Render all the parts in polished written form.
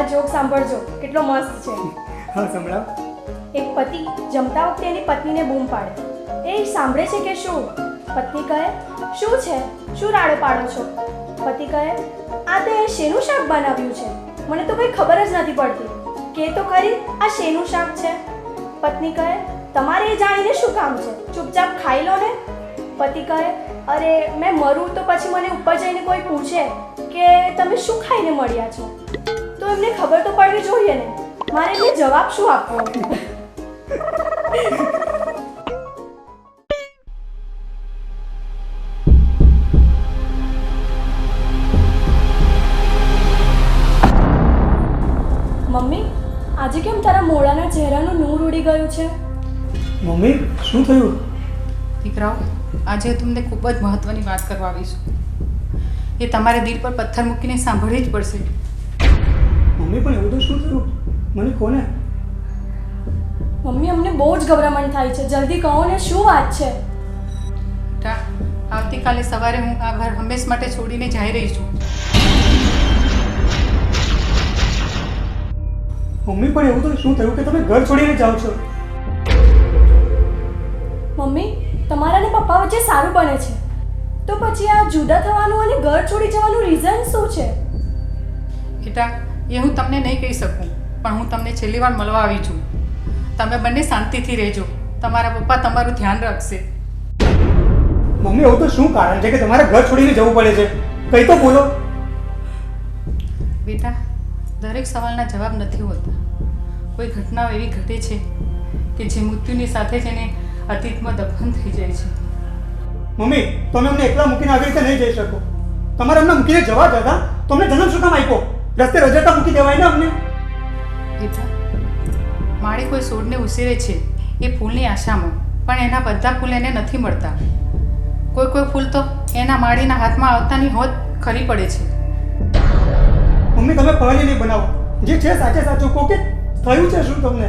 આ જોક સાંભળજો, કેટલો મસ્ત છે. હા સંભળાવ. એક પતિ જમતા વખતે એની પત્નીને બૂમ પાડે. એ સાંભળે છે કે શું? પત્ની કહે, શું છે, શું રાડો પાડો છો? પતિ કહે, આ તે શેનું શાક બનાવ્યું છે? મને તો કંઈ ખબર જ નથી પડતી. કે તો ખરી આ શેનું શાક છે? પત્ની કહે, તમારે એ જાણીને શું કામ છે? ચૂપચાપ ખાઈ લો ને. પતિ કહે, અરે મેં મરું તો પછી મને ઉપર જઈને કોઈ પૂછે કે તમે શું ખાઈને મળ્યા છો, તો એમને ખબર તો પડવી જોઈએ ને. મારે એમને જવાબ શું આપવો? મમ્મી, આજે કેમ તારા મોડાના ચહેરાનું નૂર ઉડી ગયું છે? મમ્મી શું થયું? દીકરાઓ, આજે તમને ખૂબ જ મહત્ત્વની વાત કરવા આવી છું. એ તમારે દિલ પર પથ્થર મૂકીને સાંભળવી જ પડશે. મમ્મી પણ એવું તો શું થયું? મને કોને? મમ્મી, અમને બહુ જ ગભરામણ થાય છે. જલ્દી કહો ને, શું વાત છે? બેટા, આવતીકાલે સવારે હું આ ઘર હંમેશ માટે છોડીને જઈ રહી છું. મમ્મી પણ એવું તો શું થયું કે તમે ઘર છોડીને જાઓ છો? મમ્મી, તમારા અને પપ્પા વચ્ચે સારું બને છે, તો પછી આ જુદા થવાનું અને ઘર છોડી જવાનું રીઝન શું છે? બેટા, એ હું તમને નહીં કહી શકું, પણ હું તમને છેલ્લી વાર મળવા આવી છું. તમે બંને શાંતિથી રહેજો. તમારા પપ્પા તમારું ધ્યાન રાખશે. મમ્મી એવું તો શું કારણ છે કે તમારે ઘર છોડીને જવું પડે છે? કંઈ તો બોલો. બેટા, દરેક સવાલના જવાબ નથી હોતા. કોઈ ઘટનાઓ એવી ઘટે છે કે જે મૃત્યુની સાથે જ એને અતીતમાં દફન થઈ જાય છે. મમ્મી, તમે અમને એકલા મૂકીને આવી રીતે નહીં જઈ શકો. તમારે અમને મૂકીને જવા જ હતા તો અમને જન્મ શું કામ આપ્યો? રસ્તે રજતા મૂકી દેવાય ને અમને. બેટા, માળે કોઈ છોડને ઉછેરે છે એ ફૂલની આશામાં, પણ એના બધા ફૂલ એને નથી મળતા. કોઈ ફૂલ તો એના માળીના હાથમાં આવતાની હોત ખરી પડે છે. મમ્મી તમે પહાડી નહીં બનાવો. જે છે સાચે સાચું કહો કે થયું છે શું તમને?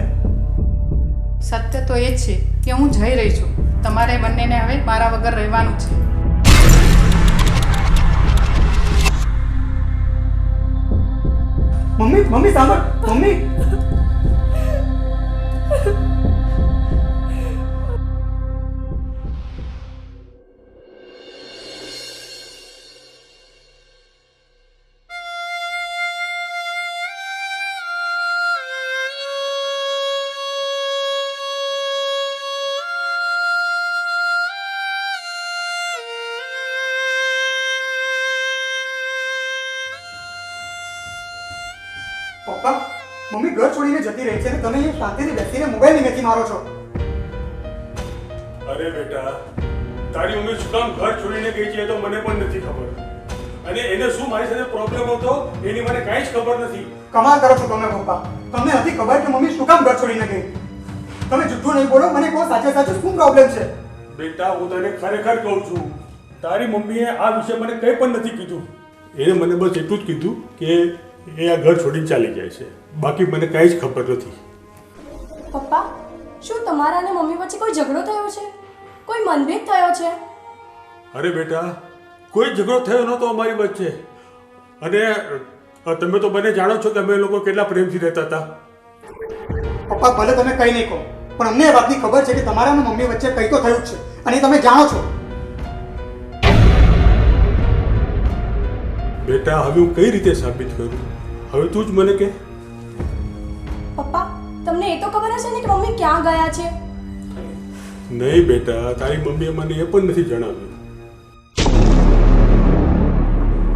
સત્ય તો એ જ છે કે હું જઈ રહી છું. તમારે બંનેને હવે મારા વગર રહેવાનું છે. મમ્મી સાંભળ. મમ્મી પપ્પા, મમ્મી ઘર છોડીને જતી રહી છે અને તમે અહીં શાંતિથી બેસીને મોબાઈલની મેથી મારો છો. અરે બેટા, તારી મમ્મી શું કામ ઘર છોડીને ગઈ છે એ તો મને પણ નથી ખબર. અને એને શું મારી સાથે પ્રોબ્લેમ હતો એની મને કાંઈ જ ખબર નથી. કમાલ કરો છો તમે પપ્પા. તમને નથી ખબર કે મમ્મી શું કામ ઘર છોડીને ગઈ? તમે જુઠ્ઠું નહીં બોલો. મને કહો સાચે સાચું શું પ્રોબ્લેમ છે? બેટા, હું તને ખરેખર કહું છું, તારી મમ્મીએ આ વિશે મને કંઈ પણ નથી કીધું. એને મને બસ એટલું જ કીધું કે એ આ ઘર છોડીને ચાલી જાય છે. બાકી મને કાંઈ જ ખબર નથી. પપ્પા, શું તમારા અને મમ્મી વચ્ચે કોઈ ઝઘડો થયો છે? કોઈ મનભેદ થયો છે? અરે બેટા, કોઈ ઝઘડો થયો નહોતો અમારી વચ્ચે. અને તમે તો બંને જાણો છો કે અમે લોકો કેટલા પ્રેમથી રહેતા હતા. પપ્પા ભલે તમે કંઈ નહીં કહો, પણ અમને એ વાતની ખબર છે કે તમારા અને મમ્મી વચ્ચે કંઈ તો થયું જ છે અને એ તમે જાણો છો. બેટા, હવે હું કઈ રીતે સાબિત કરું? હવે તું જ મને કે. પપ્પા, તમને એ તો ખબર હશે ને કે મમ્મી ક્યાં ગયા છે? નહીં બેટા, તારી મમ્મીએ મને એ પણ નથી જણાવ્યું.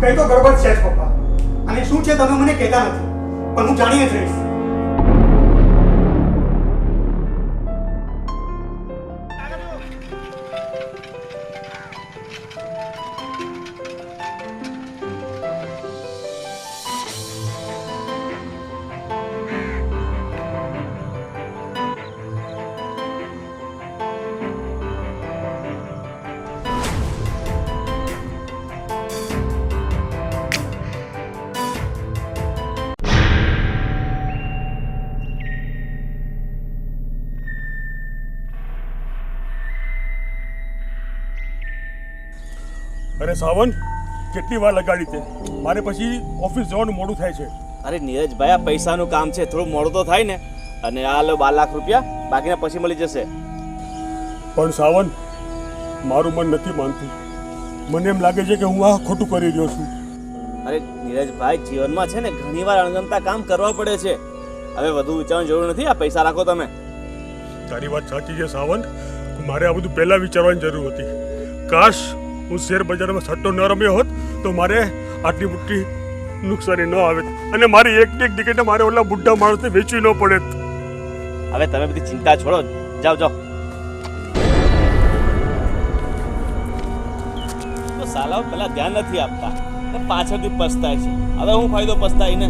કંઈ તો ગડબડ છે જ પપ્પા. અને શું છે તમે મને કહેતા નથી, પણ હું જાણીને જ રહીશ. અરે સાવન, કેટલી વાર લગાડી તે? મારે પછી ઓફિસ જવાનું મોડું થાય છે. અરે નીરજભાઈ, આ પૈસાનું કામ છે, થોડું મોડું તો થાય ને. અને આ લો 12 લાખ રૂપિયા, બાકીના પછી મળી જશે. પણ સાવન, મારું મન નથી માનતું. મને એમ લાગે છે કે હું આ ખોટું કરી રહ્યો છું. અરે નીરજભાઈ, જીવનમાં છે ને ઘણીવાર અણગમતા કામ કરવા પડે છે. હવે વધુ વિચારવાની જરૂર નથી. આ પૈસા રાખો તમે. તારી વાત સાચી છે સાવંત. મારે આ બધું પહેલા વિચારવાની જરૂર હતી. કાશ હું શેર બજારમાં સટ્ટો ન રમ્યો હોત તો મારે આટલી મોટી નુકસાની ન આવે અને મારી એક ટિકિટ મારે ઓલા બુઢા માણસને વેચવી ન પડે. હવે તમે બધી ચિંતા છોડો, જાઓ જાઓ. તો સાલાઓ પેલા ધ્યાન નથી આપતા, પાછળથી પસ્તાય છે. હવે હું ફાયદો પસ્તાઈને?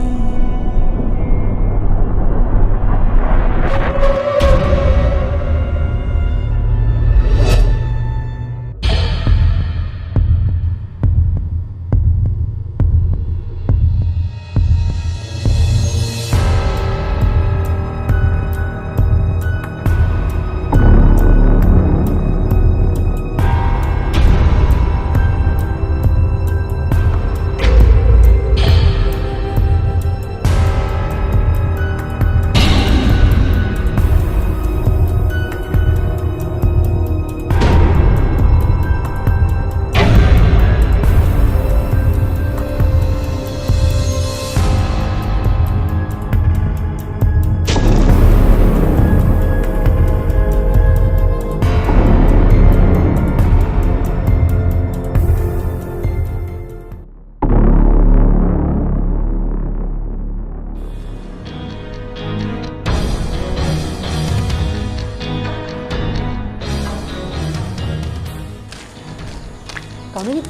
કામિની,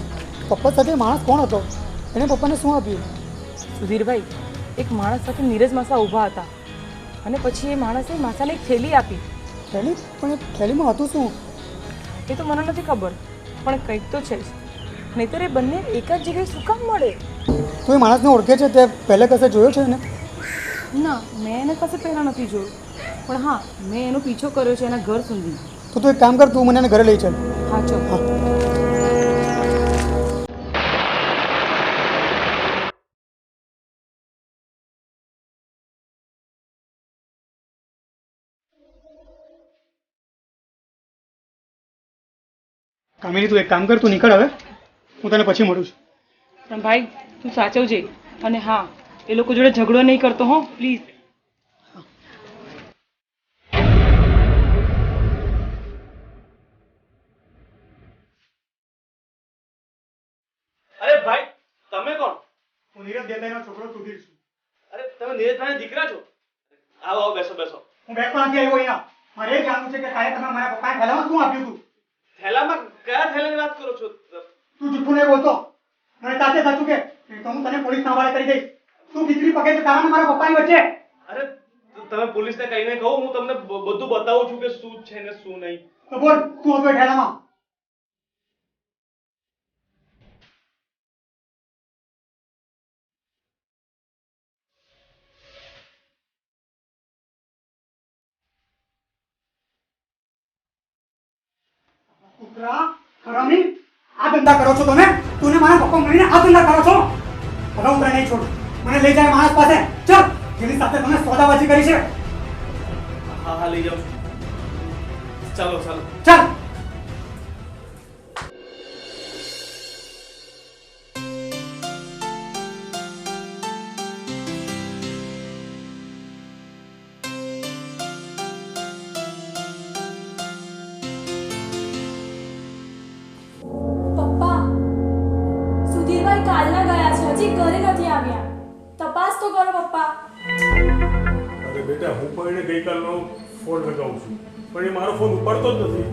પપ્પા સાથે માણસ કોણ હતો? એને પપ્પાને શું આપ્યું? સુધીરભાઈ, એક માણસ સાથે નીરજ માસા ઊભા હતા અને પછી એ માણસે માસાને એક થેલી આપી. થેલી? પણ એ થેલીમાં હતું શું? એ તો મને નથી ખબર, પણ કંઈક તો છે જ. નહીંતર એ બંને એક જ જગ્યાએ શું કામ મળે? તું એ માણસને ઓળખે છે? તે પહેલે કશે જોયો છે એને? ના, મેં એને કશે પહેલાં નથી જોયું, પણ હા, મેં એનો પીછો કર્યો છે એના ઘર સુધી. તો તું એક કામ કર, તું મને એને ઘરે લઈ ચાલ. હા, ચો. હા. કામિની, તું એક કામ કર, તું નીકળ હવે. હું તને પછી મળું છું. પણ ભાઈ, તું સાચવજે. અને હા, એ લોકો જોડે ઝઘડો નહીં કરતો હો, પ્લીઝ. અરે ભાઈ, તમે કોણ? હું નીરજ દેસાઈનો છોકરો સુધીર છું. અરે તમે નીરજભાઈના દીકરા છો? આવો આવો, બેસો બેસો. હું બેસવા નથી આવ્યો અહીંયા. મારે એ જાણવું છે કે કાલે તમે મારા પપ્પાએ થેલામાં શું આપ્યું હતું? થેલામાં કયા થેલાની વાત કરો છો? તું જૂઠું નહીં બોલતો. મને સાચે સાચું કે નહીં તો હું તને પોલીસના હવાલે કરી દઈશ. તું ખીચડી પકે છે તારા મારા પપ્પાની વચ્ચે. અરે તમે પોલીસને કહીને કહો, હું તમને બધું બતાવું છું કે શું છે ને શું નહીં. તો બોલ, તું હતો એ ઠેલામાં? કૂતરા, હરામી, આ ધંધા કરો છો તમે? તું ને મારા પપ્પા મળીને આ ધંધા કરો છો? હવે હું તને નહીં છોડું. મને લઈ જાય માણસ પાસે. ચાલ, જેની સાથે તમે સોદાબાજી કરી છે. હા હા, લઈ જાઉં છું. ચાલો ચાલો. ચાલ. પપ્પા, સુધીરભાઈ કાલના ગયા છે, હજી ઘરે નથી આવ્યા. તપાસ તો કરો પપ્પા. અરે બેટા, હું પણ એને ગઈકાલનો ફોન લગાવું છું, પણ એ મારો ફોન ઉપાડતો જ નથી.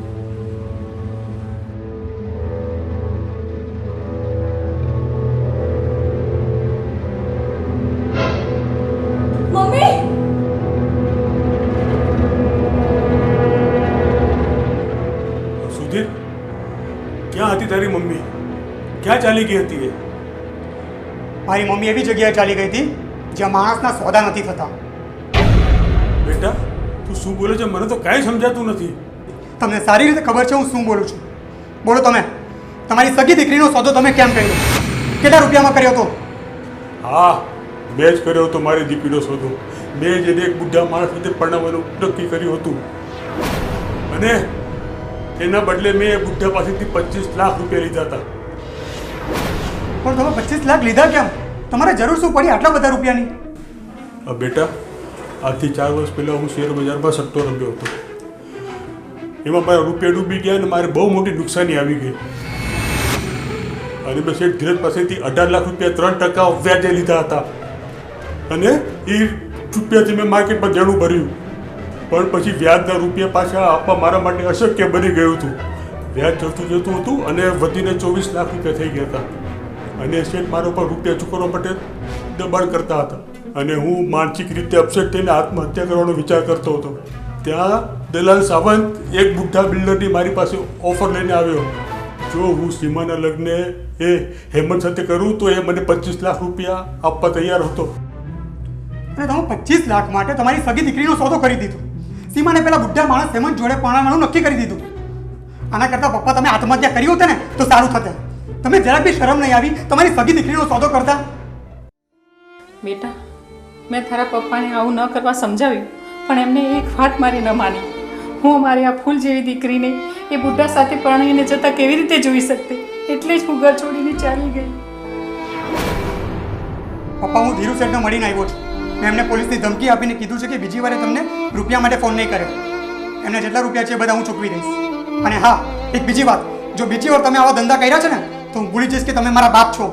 મમ્મી, સુધીર, ક્યાં હતી તારી મમ્મી? ક્યાં ચાલી ગઈ હતી એ? મારી મમ્મી એવી જગ્યાએ ચાલી ગઈ હતી જ્યાં માણસના સોદા નથી થતા. બેટા, તું શું બોલે છે? મને તો કાંઈ સમજાતું નથી. તમને સારી રીતે ખબર છે હું શું બોલું છું. બોલો તમે, તમારી સગી દીકરીનો સોદો તમે કેમ કર્યો? કેટલા રૂપિયામાં કર્યો હતો? હા, મેં જ કર્યો હતો મારી દીકરીનો સોદો. મેં જ એને એક બુઢા માણસ સાથે પરણાવવાનું નક્કી કર્યું હતું અને એના બદલે મેં એ બુઢા પાસેથી 25 લાખ રૂપિયા લીધા હતા. પણ તમે 25 લાખ લીધા કેમ? તમારે જરૂર શું પડી આટલા બધા રૂપિયાની? બેટા, આજથી 4 વર્ષ પહેલાં હું શેર બજારમાં સટ્ટો રમ્યો હતો. એમાં મારા રૂપિયા ડૂબી ગયા અને મારે બહુ મોટી નુકસાની આવી ગઈ. અને મેં શેઠ ધીરજ પાસેથી 18 લાખ રૂપિયા 3% વ્યાજે લીધા હતા અને એ રૂપિયાથી મેં માર્કેટમાં દેણું ભર્યું. પણ પછી વ્યાજના રૂપિયા પાછા આપવા મારા માટે અશક્ય બની ગયું હતું. વ્યાજ ચડતું જતું હતું અને વધીને 24 લાખ રૂપિયા થઈ ગયા હતા. અને શેઠ મારા ઉપર રૂપિયા ચૂકવવા માટે દબાણ કરતા હતા અને હું માનસિક રીતે અપસેટ થઈને આત્મહત્યા કરવાનો વિચાર કરતો હતો. ત્યાં દલાલ સાવંત એક બુઢા બિલ્ડરની મારી પાસે ઓફર લઈને આવ્યો. જો હું સીમાના લગ્ન એ હેમંત સાથે કરું તો એ મને 25 લાખ રૂપિયા આપવા તૈયાર હતો. અને તમે 25 લાખ માટે તમારી સગી દીકરીનો સોદો કરી દીધો. સીમાને પેલા બુઢા માણસ હેમંત જોડે પરણાવવાનું નક્કી કરી દીધું. આના કરતાં પપ્પા તમે આત્મહત્યા કરી હોત ને તો સારું થતે. તમે જરાક બી શરમ નહીં આવી તમારી સગી દીકરીનો સોદો કરતા? બેટા, મેં તારા પપ્પાને આવું ન કરવા સમજાવ્યું, પણ એમને એક વાત મારી ન માની. હું અમારી આ ફૂલ જેવી દીકરીને એ બુઢા સાથે પરણીને જતા કેવી રીતે જોઈ શકતી? એટલે જ હું ઘર છોડીને ચાલી ગઈ. પપ્પા, હું ધીરુ શેઠને મળીને આવ્યો છું. મેં એમને પોલીસની ધમકી આપીને કીધું છે કે બીજી વારે તમને રૂપિયા માટે ફોન નહીં કરે. એમને જેટલા રૂપિયા છે એ બધા હું ચૂકવી દઈશ. અને હા, એક બીજી વાત, જો બીજી વાર તમે આવા ધંધા કર્યા છે ને તો હું ભૂલી જઈશ કે તમે મારા બાપ છો.